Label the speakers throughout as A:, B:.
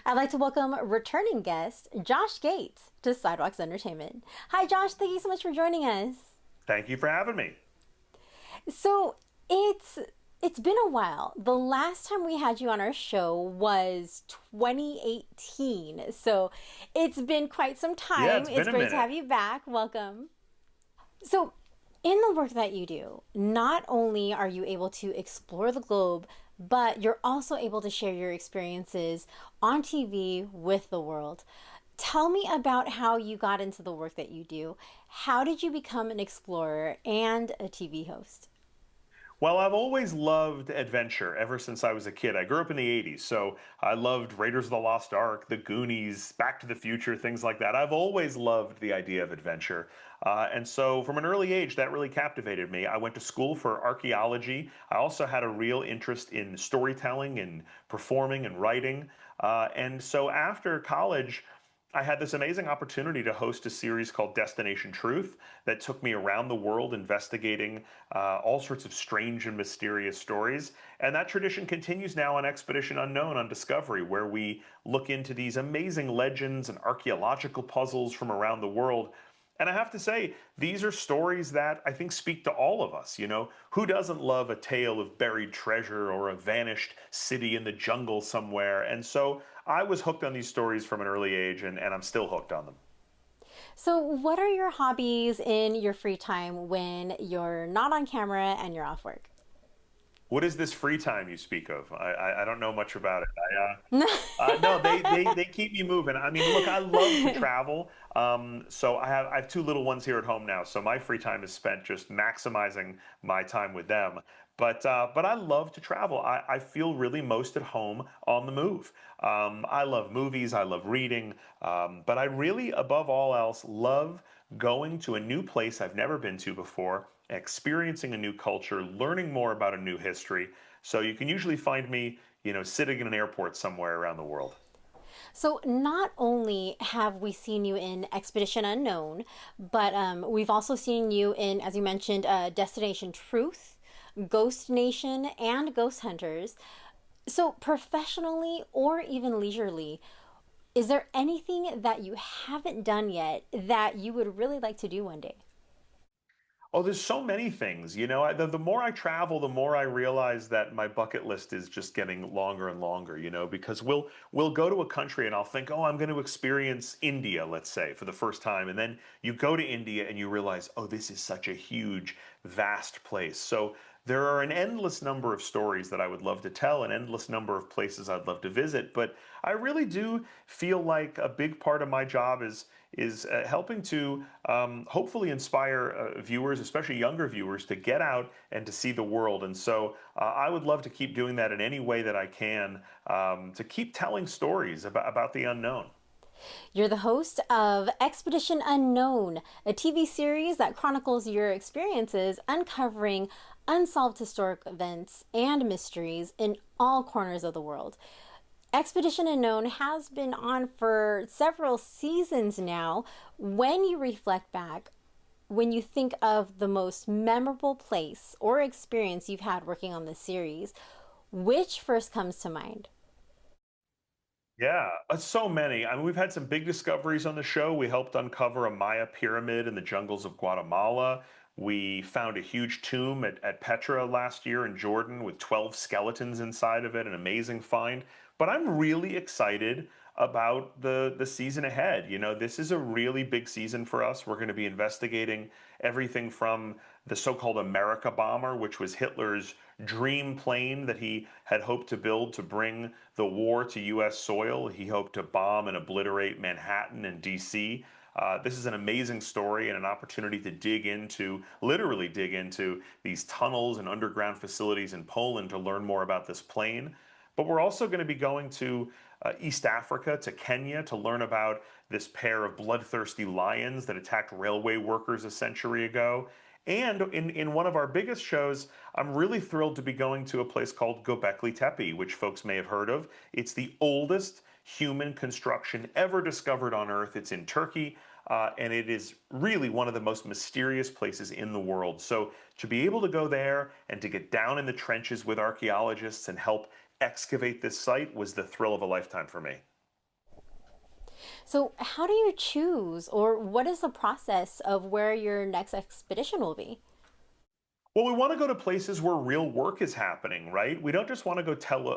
A: I'd like to welcome returning guest Josh Gates to Sidewalks Entertainment. Hi, Josh. Thank you so much for joining us.
B: Thank you for having me.
A: So it's it's been a while. The last time we had you on our show was 2018. So it's been quite some
B: Yeah,
A: time.
B: it's
A: It's
B: been a
A: great to
B: minute.
A: have you back. Welcome. So, in the work that you do, not only are you able to explore the globe, but you're also able to share your experiences on TV with the world. Tell me about how you got into the work that you do. How did you become an explorer and a TV host?
B: Well, I've always loved adventure ever since I was a kid. I grew up in the 80s, so I loved Raiders of the Lost Ark, The Goonies, Back to the Future, things like that. I've always loved the idea of adventure. And so from an early age, that really captivated me. I went to school for archaeology. I also had a real interest in storytelling and performing and writing. And so after college, I had this amazing opportunity to host a series called Destination Truth that took me around the world investigating all sorts of strange and mysterious stories. And that tradition continues now on Expedition Unknown on Discovery, where we look into these amazing legends and archaeological puzzles from around the world. And I have to say, these are stories that I think speak to all of us. You know, who doesn't love a tale of buried treasure or a vanished city in the jungle somewhere? And so I was hooked on these stories from an early age, and I'm still hooked on them.
A: So, what are your hobbies in your free time when you're not on camera and you're off work?
B: What is this free time you speak of? I don't know much about it. No, they keep me moving. I mean, look, I love to travel. So I have two little ones here at home now. So my free time is spent just maximizing my time with them. But I love to travel. I feel really most at home on the move. I love movies. I love reading. But I really, above all else, love going to a new place I've never been to before, experiencing a new culture, learning more about a new history. So you can usually find me, sitting in an airport somewhere around the world.
A: So, not only have we seen you in Expedition Unknown, but we've also seen you in, as you mentioned, Destination Truth, Ghost Nation, and Ghost Hunters. So, professionally or even leisurely, is there anything that you haven't done yet that you would really like to do one day?
B: Oh, there's so many things. The more I travel, the more I realize that my bucket list is just getting longer and longer, because we'll go to a country and I'll think, "Oh, I'm going to experience India, let's say, for the first time." And then you go to India and you realize, "Oh, this is such a huge, vast place." So there are an endless number of stories that I would love to tell, an endless number of places I'd love to visit, but I really do feel like a big part of my job is helping to hopefully inspire viewers, especially younger viewers, to get out and to see the world. And so I would love to keep doing that in any way that I can, to keep telling stories about the unknown.
A: You're the host of Expedition Unknown, a TV series that chronicles your experiences uncovering unsolved historic events and mysteries in all corners of the world. Expedition Unknown has been on for several seasons now. When you reflect back, when you think of the most memorable place or experience you've had working on this series, which first comes to mind?
B: Yeah, so many. I mean, we've had some big discoveries on the show. We helped uncover a Maya pyramid in the jungles of Guatemala. We found a huge tomb at Petra last year in Jordan with 12 skeletons inside of it, an amazing find. But I'm really excited about the season ahead. This is a really big season for us. We're going to be investigating everything from the so-called America bomber, which was Hitler's dream plane that he had hoped to build to bring the war to US soil. He hoped to bomb and obliterate Manhattan and DC. This is an amazing story and an opportunity to literally dig into these tunnels and underground facilities in Poland to learn more about this plane. But we're also going to be going to East Africa, to Kenya, to learn about this pair of bloodthirsty lions that attacked railway workers a century ago. And in one of our biggest shows, I'm really thrilled to be going to a place called Göbekli Tepe, which folks may have heard of. It's the oldest human construction ever discovered on Earth. It's in Turkey, and it is really one of the most mysterious places in the world. So to be able to go there and to get down in the trenches with archaeologists and help excavate this site was the thrill of a lifetime for me.
A: So, how do you choose, or what is the process of where your next expedition will be?
B: Well, we want to go to places where real work is happening, right? We don't just want to go tell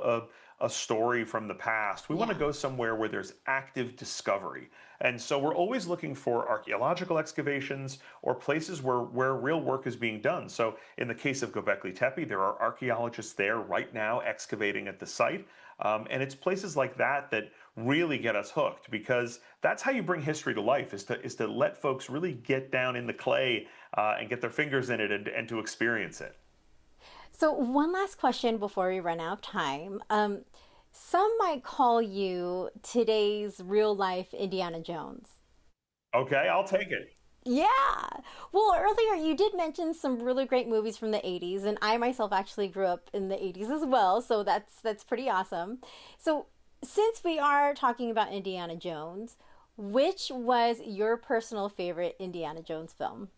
B: a story from the past. We want to
A: Yeah.
B: go somewhere where there's active discovery. And so we're always looking for archaeological excavations or places where real work is being done. So in the case of Göbekli Tepe, there are archaeologists there right now excavating at the site. And it's places like that that really get us hooked because that's how you bring history to life is to let folks really get down in the clay and get their fingers in it and to experience it.
A: So, one last question before we run out of time. Some might call you today's real life Indiana Jones.
B: Okay, I'll take it.
A: Yeah. Well, earlier you did mention some really great movies from the 80s, and I myself actually grew up in the 80s as well, so that's pretty awesome. So, since we are talking about Indiana Jones, which was your personal favorite Indiana Jones film?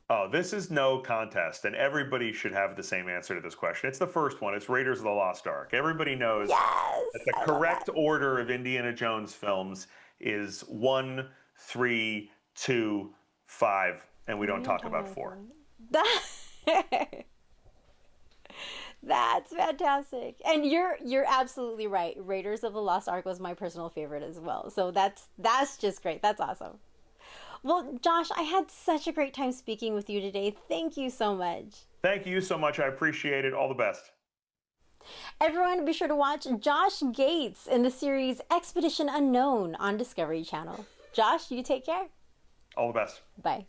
B: Oh, this is no contest, and everybody should have the same answer to this question. It's the first one. It's Raiders of the Lost Ark. Everybody knows that
A: Yes,
B: the
A: I love that.
B: correct order of Indiana Jones films is one, three, two, five, and we
A: And
B: don't
A: we don't
B: talk
A: talk
B: about
A: about
B: four.
A: film. That That's fantastic. And you're absolutely right. Raiders of the Lost Ark was my personal favorite as well. So that's just great. That's awesome. Well, Josh, I had such a great time speaking with you today. Thank you so much.
B: Thank you so much. I appreciate it. All the best.
A: Everyone, be sure to watch Josh Gates in the series Expedition Unknown on Discovery Channel. Josh, you take care.
B: All the best.
A: Bye.